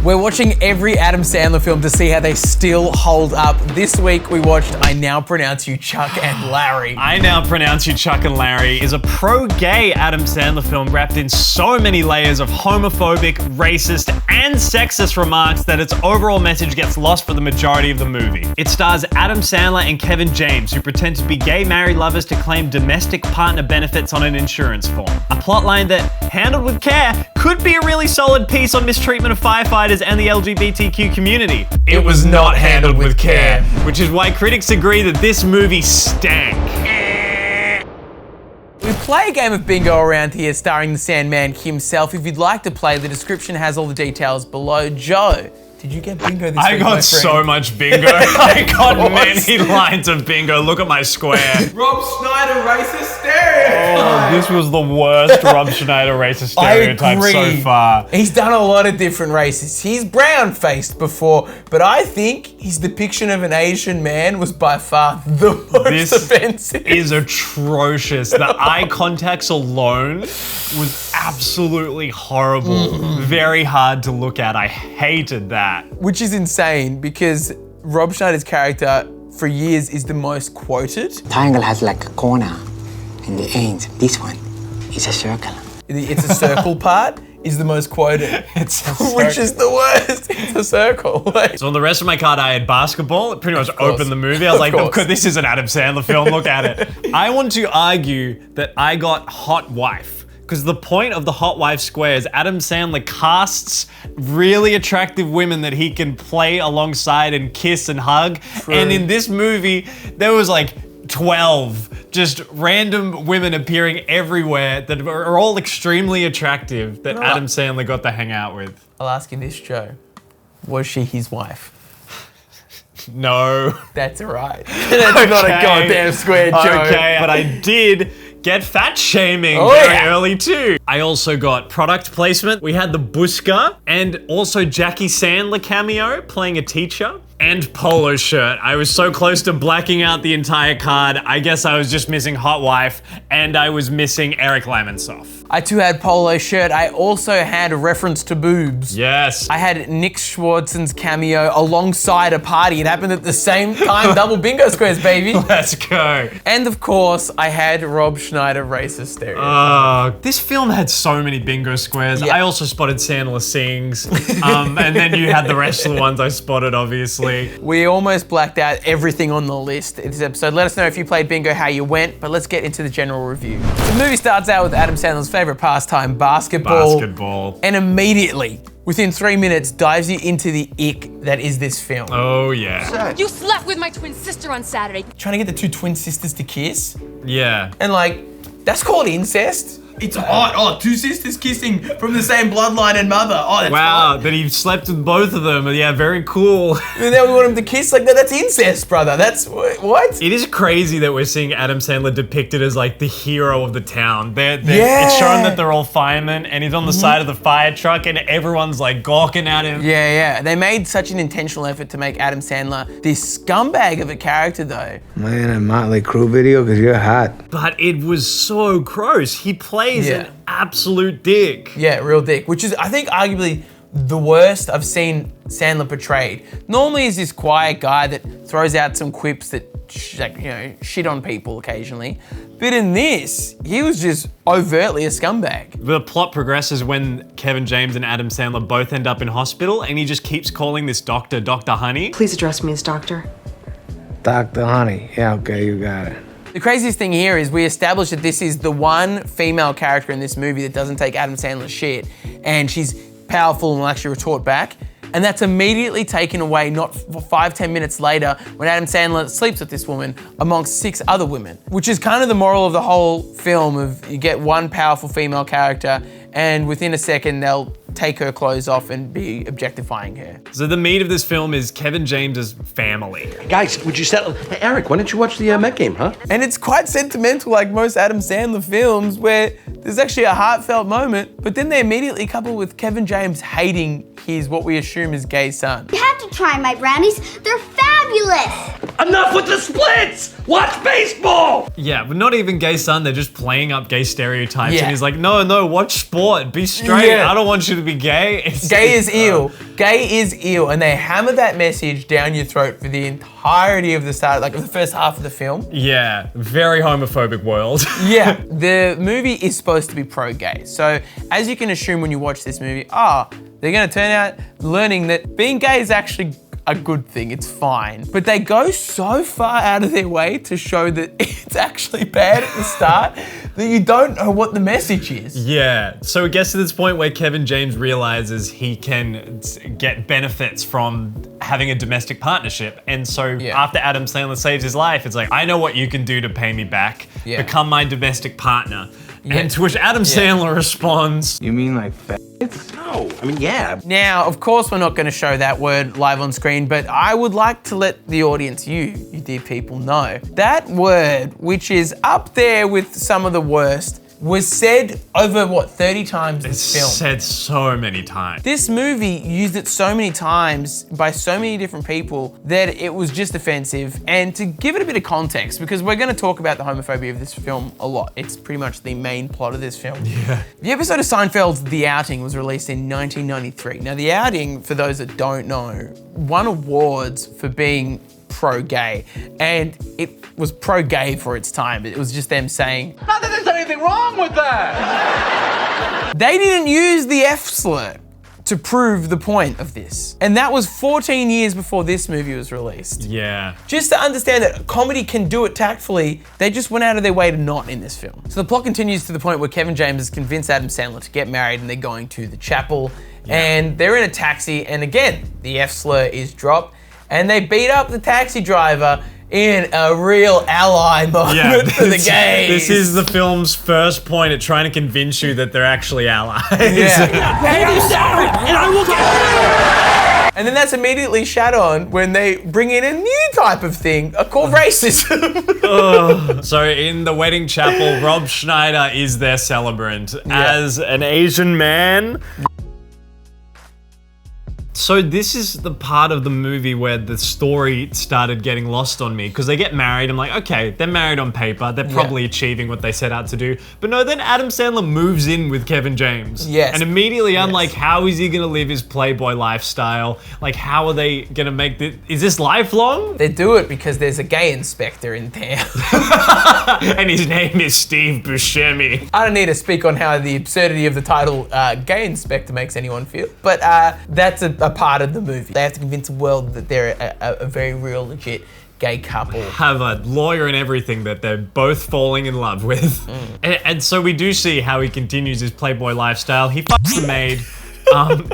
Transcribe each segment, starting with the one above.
We're watching every Adam Sandler film to see how they still hold up. This week we watched I Now Pronounce You Chuck and Larry. I Now Pronounce You Chuck and Larry is a pro-gay Adam Sandler film wrapped in so many layers of homophobic, racist, and sexist remarks that its overall message gets lost for the majority of the movie. It stars Adam Sandler and Kevin James, who pretend to be gay married lovers to claim domestic partner benefits on an insurance form. A plotline that, handled with care, could be a really solid piece on mistreatment of firefighters and the LGBTQ community. It was not handled with care, which is why critics agree that this movie stank. We play a game of bingo around here starring the Sandman himself. If you'd like to play, the description has all the details below. Joe, did you get bingo this week, I got so much bingo. I got many lines of bingo. Look at my square. Rob Schneider racist stereotype. Oh, this was the worst Rob Schneider racist stereotype so far. He's done a lot of different races. He's brown-faced before, but I think his depiction of an Asian man was by far the most offensive. This is atrocious. The eye contacts alone was absolutely horrible. Very hard to look at. I hated that. Which is insane because Rob Schneider's character for years is the most quoted. Triangle has like a corner in the end. This one is a circle. It's a circle part is the most quoted. Which is the worst. It's a circle. So on the rest of my card, I had basketball. It pretty much opened the movie. I was like, oh, this is an Adam Sandler film. Look at it. I want to argue that I got hot wife. Because the point of the hot wife square is Adam Sandler casts really attractive women that he can play alongside and kiss and hug. True. And in this movie, there was like 12 just random women appearing everywhere that are all extremely attractive that Adam Sandler got to hang out with. I'll ask you this, Joe. Was she his wife? No. That's right. That's not a goddamn square, Joe. Okay, but I did get fat shaming very early too. I also got product placement. We had the Busca and also Jackie Sandler cameo playing a teacher and Polo Shirt. I was so close to blacking out the entire card. I guess I was just missing Hot Wife and I was missing Eric Lamansoff. I too had Polo Shirt. I also had a reference to Boobs. Yes. I had Nick Swardson's cameo alongside a party. It happened at the same time. Double bingo squares, baby. Let's go. And of course, I had Rob Schneider racist stereotype. This film had so many bingo squares. I also spotted Sandler Sings. And then you had the rest of the ones I spotted, obviously. We almost blacked out everything on the list in this episode. Let us know if you played bingo, how you went, but let's get into the general review. The movie starts out with Adam Sandler's favorite pastime, basketball. And immediately, within 3 minutes, dives you into the ick that is this film. Oh yeah. You slept with my twin sister on Saturday. Trying to get the two twin sisters to kiss? Yeah. And like, that's called incest? It's hot. Oh, two sisters kissing from the same bloodline and mother. Oh, that's hot. That he slept with both of them. Yeah, very cool. And then we want him to kiss? Like, that's incest, brother. That's, what? It is crazy that we're seeing Adam Sandler depicted as like the hero of the town. It's shown that they're all firemen and he's on the side of the fire truck and everyone's like gawking at him. Yeah. They made such an intentional effort to make Adam Sandler this scumbag of a character though. Man, a Motley Crue video because you're hot. But it was so gross. He plays an absolute dick. Yeah, real dick, which is, I think, arguably the worst I've seen Sandler portrayed. Normally he's this quiet guy that throws out some quips that, shit on people occasionally. But in this, he was just overtly a scumbag. The plot progresses when Kevin James and Adam Sandler both end up in hospital and he just keeps calling this doctor, Dr. Honey. Please address me as doctor. Dr. Honey. Yeah, okay, you got it. The craziest thing here is we established that this is the one female character in this movie that doesn't take Adam Sandler's shit, and she's powerful and will actually retort back. And that's immediately taken away not 5-10 minutes later when Adam Sandler sleeps with this woman amongst 6 other women, which is kind of the moral of the whole film of you get one powerful female character and within a second they'll take her clothes off and be objectifying her. So the meat of this film is Kevin James's family. Guys, would you settle? Hey, Eric, why don't you watch the Met game, huh? And it's quite sentimental like most Adam Sandler films where there's actually a heartfelt moment, but then they immediately couple with Kevin James hating his what we assume is gay son. You have to try my brownies. They're fabulous. fabulous! Enough with the splits! Watch baseball! Yeah, but not even gay son, they're just playing up gay stereotypes. Yeah. And he's like, no, watch sport, be straight. Yeah. I don't want you to be gay. Gay is ill. Gay is ill. And they hammer that message down your throat for the entirety of the start, like the first half of the film. Yeah, very homophobic world. Yeah, the movie is supposed to be pro-gay. So as you can assume when you watch this movie, they're gonna turn out learning that being gay is actually a good thing, it's fine. But they go so far out of their way to show that it's actually bad at the start that you don't know what the message is. Yeah, so it gets to this point where Kevin James realizes he can get benefits from having a domestic partnership. And so after Adam Sandler saves his life, it's like, I know what you can do to pay me back. Yeah. Become my domestic partner. And to which Adam Sandler responds, You mean like faggots? No, I mean, yeah. Now, of course, we're not going to show that word live on screen, but I would like to let the audience, you dear people, know that word, which is up there with some of the worst, was said over, 30 times this film. said so many times. This movie used it so many times by so many different people that it was just offensive. And to give it a bit of context, because we're going to talk about the homophobia of this film a lot. It's pretty much the main plot of this film. Yeah. The episode of Seinfeld's The Outing was released in 1993. Now, The Outing, for those that don't know, won awards for being pro-gay, and it was pro-gay for its time. It was just them saying, Not that there's anything wrong with that! they didn't use the F slur to prove the point of this. And that was 14 years before this movie was released. Yeah. Just to understand that comedy can do it tactfully, they just went out of their way to not in this film. So the plot continues to the point where Kevin James has convinced Adam Sandler to get married and they're going to the chapel. And they're in a taxi, and again, the F slur is dropped, and they beat up the taxi driver in a real ally moment for the gays. This is the film's first point at trying to convince you that they're actually allies. And then that's immediately shat on when they bring in a new type of thing called racism. So in the wedding chapel, Rob Schneider is their celebrant as an Asian man. So this is the part of the movie where the story started getting lost on me, because they get married. I'm like, okay, they're married on paper. They're probably achieving what they set out to do. But no, then Adam Sandler moves in with Kevin James. Yes. And immediately I'm like, how is he going to live his Playboy lifestyle? Like, how are they going to make this? Is this lifelong? They do it because there's a gay inspector in town. And his name is Steve Buscemi. I don't need to speak on how the absurdity of the title gay inspector makes anyone feel, but that's a part of the movie. They have to convince the world that they're a very real, legit gay couple. Have a lawyer and everything that they're both falling in love with. And so we do see how he continues his Playboy lifestyle. He fucks the maid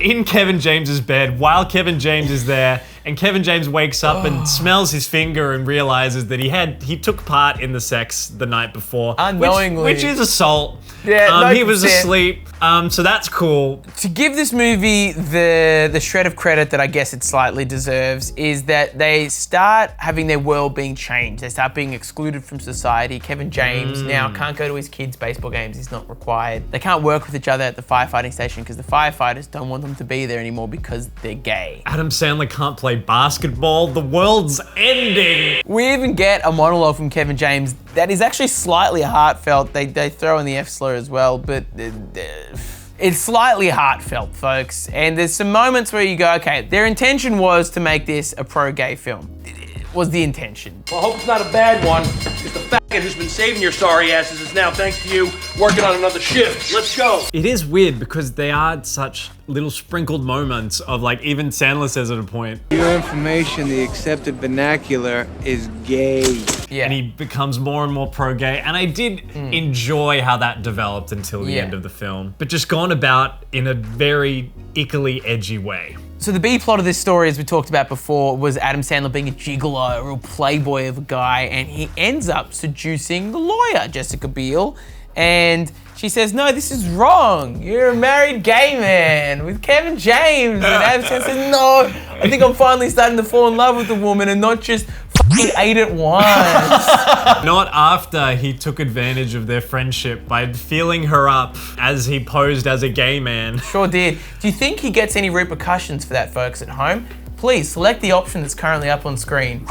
in Kevin James's bed while Kevin James is there. And Kevin James wakes up and smells his finger and realizes that he took part in the sex the night before. Unknowingly. Which is assault. Yeah, no he was consent. asleep. So that's cool. To give this movie the shred of credit that I guess it slightly deserves is that they start having their world being changed. They start being excluded from society. Kevin James now can't go to his kids' baseball games. He's not required. They can't work with each other at the firefighting station because the firefighters don't want them to be there anymore because they're gay. Adam Sandler can't play basketball. The world's ending. We even get a monologue from Kevin James that is actually slightly heartfelt. They throw in the F slur as well, but it's slightly heartfelt, folks. And there's some moments where you go, okay, their intention was to make this a pro-gay film. It was the intention. Well, I hope it's not a bad one, because the faggot who's been saving your sorry asses is now, thanks to you, working on another shift. Let's go. It is weird because they are such little sprinkled moments of, like, even Sandler says at a point. Your information, the accepted vernacular is gay. Yeah. And he becomes more and more pro-gay. And I did enjoy how that developed until the end of the film. But just gone about in a very ickily edgy way. So the B plot of this story, as we talked about before, was Adam Sandler being a gigolo, a real playboy of a guy, and he ends up seducing the lawyer, Jessica Biel, and she says, no, this is wrong. You're a married gay man with Kevin James. And Adam Sandler says, no, I think I'm finally starting to fall in love with the woman and not just fucking ate it once. Not after he took advantage of their friendship by feeling her up as he posed as a gay man. Sure did. Do you think he gets any repercussions for that, folks at home? please select the option that's currently up on screen.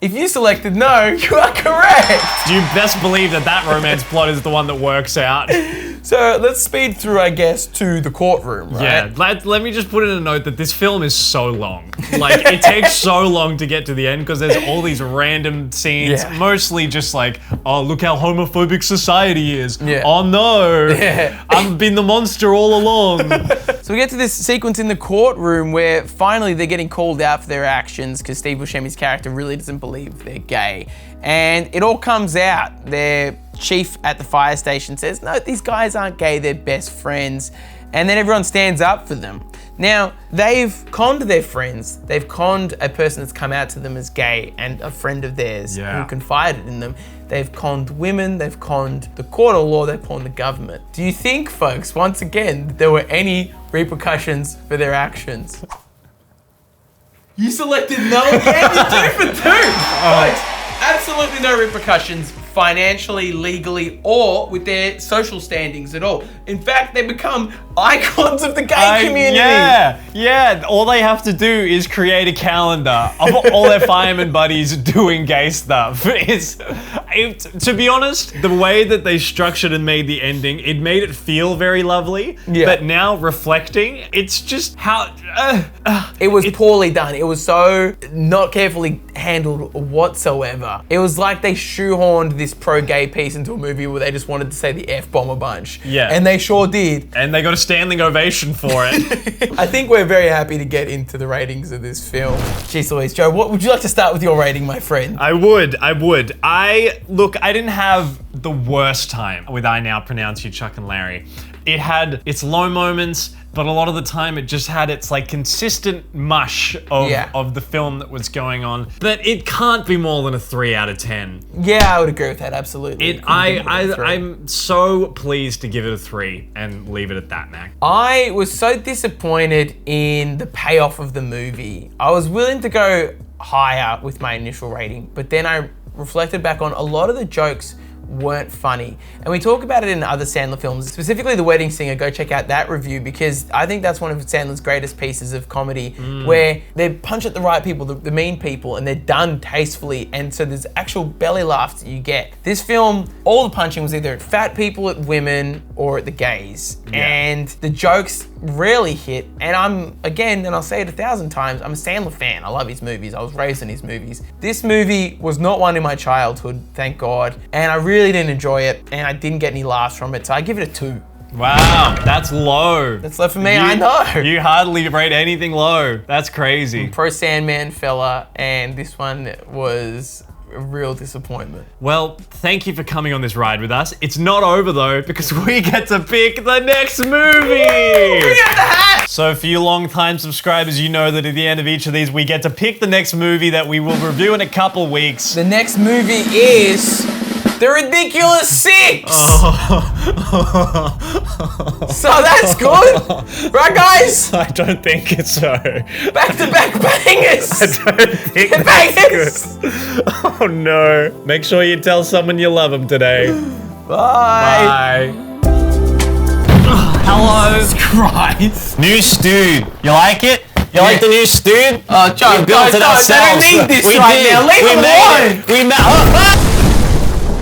If you selected no, you are correct. You best believe that romance plot is the one that works out. So let's speed through, I guess, to the courtroom, right? Yeah, let me just put in a note that this film is so long. Like, it takes so long to get to the end because there's all these random scenes, mostly just like, oh, look how homophobic society is. Yeah. Oh no, I've been the monster all along. So we get to this sequence in the courtroom where finally they're getting called out for their actions because Steve Buscemi's character really doesn't believe they're gay. And it all comes out. Their chief at the fire station says, no, these guys aren't gay, they're best friends. And then everyone stands up for them. Now, they've conned their friends. They've conned a person that's come out to them as gay and a friend of theirs who confided in them. They've conned women, they've conned the court of law, they've conned the government. Do you think, folks, once again, that there were any repercussions for their actions? You selected no again, you're 2 for 2. Folks, absolutely no repercussions financially, legally, or with their social standings at all. In fact, they become icons of the gay community. Yeah. All they have to do is create a calendar of all their fireman buddies doing gay stuff. To be honest, the way that they structured and made the ending, it made it feel very lovely. Yeah. But now reflecting, it's just how... it was poorly done. It was so not carefully handled whatsoever. It was like they shoehorned this pro-gay piece into a movie where they just wanted to say the F-bomb a bunch. Yeah. And they sure did. And they got a standing ovation for it. I think we're very happy to get into the ratings of this film. Jeez Louise, Joe, what would you like to start with your rating, my friend? I would. Look, I didn't have the worst time with I Now Pronounce You Chuck and Larry. It had its low moments, but a lot of the time it just had its like consistent mush of the film that was going on. But it can't be more than a 3 out of 10. Yeah, I would agree with that, absolutely. I'm so pleased to give it a 3 and leave it at that, Mac. I was so disappointed in the payoff of the movie. I was willing to go higher with my initial rating, but then I reflected back on a lot of the jokes weren't funny. And we talk about it in other Sandler films, specifically The Wedding Singer. Go check out that review because I think that's one of Sandler's greatest pieces of comedy where they punch at the right people, the mean people, and they're done tastefully. And so there's actual belly laughs that you get. This film, all the punching was either at fat people, at women, or at the gays. Yeah. And the jokes rarely hit. And and I'll say it 1,000 times, I'm a Sandler fan. I love his movies. I was raised in his movies. This movie was not one in my childhood, thank God. And I really didn't enjoy it, and I didn't get any laughs from it, so I give it a 2. Wow, that's low. That's low for me, I know. You hardly rate anything low. That's crazy. I'm pro Sandman fella, and this one was a real disappointment. Well, thank you for coming on this ride with us. It's not over though, because we get to pick the next movie. Bring out the hat! So for you long-time subscribers, you know that at the end of each of these, we get to pick the next movie that we will review in a couple weeks. The next movie is The Ridiculous 6! So that's good! Right, guys? I don't think it's so. Back-to-back bangers! I don't think that's good. Oh no. Make sure you tell someone you love them today. Bye! Bye. Hello. Jesus Christ. New stew. You like it? You like the new stew? John, we built it ourselves. I don't need this right now. Leave it alone! We made it.